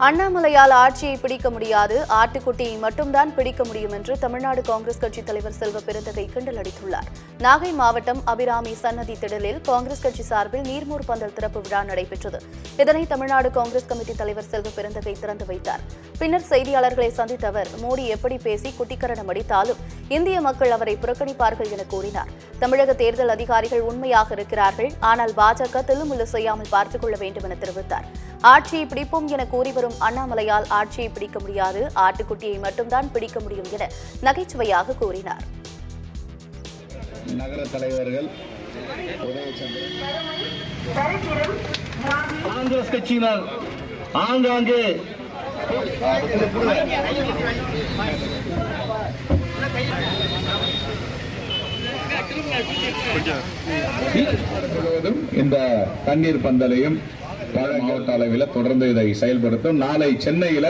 அண்ணாமலையால் ஆட்சியை பிடிக்க முடியாது, ஆட்டுக்குட்டியை மட்டும்தான் பிடிக்க முடியும் என்று தமிழ்நாடு காங்கிரஸ் கட்சித் தலைவர் செல்வ பெருந்தகை கிண்டல் அடித்துள்ளார். நாகை மாவட்டம் அபிராமி சன்னதி திடலில் காங்கிரஸ் கட்சி சார்பில் நீர்மூர் பந்தல் திறப்பு விழா நடைபெற்றது. இதனை தமிழ்நாடு காங்கிரஸ் கமிட்டி தலைவர் செல்வ பெருந்தகை திறந்து வைத்தார். பின்னர் செய்தியாளர்களை சந்தித்த அவர், மோடி எப்படி பேசி குட்டிக்கரணம் அடித்தாலும் இந்திய மக்கள் அவரை புறக்கணிப்பார்கள் என கூறினார். தமிழக தேர்தல் அதிகாரிகள் உண்மையாக இருக்கிறார்கள், ஆனால் பாஜக தில்லுமுல்லு செய்யாமல் பார்த்துக் கொள்ள வேண்டும் என தெரிவித்தார். ஆட்சியை பிடிப்போம் என கூறி வரும் அண்ணாமலையால் ஆட்சியை பிடிக்க முடியாது, ஆட்டுக்குட்டியை மட்டும்தான் பிடிக்க முடியும் என நகைச்சுவையாக கூறினார். நகர தலைவர்கள் காங்கிரஸ் கட்சியினர் ஆங்காங்கே இந்த தண்ணீர் பந்தலையும் மாவட்ட அளவில் தொடர்ந்து இதை செயல்படுத்தும். நாளை சென்னையில்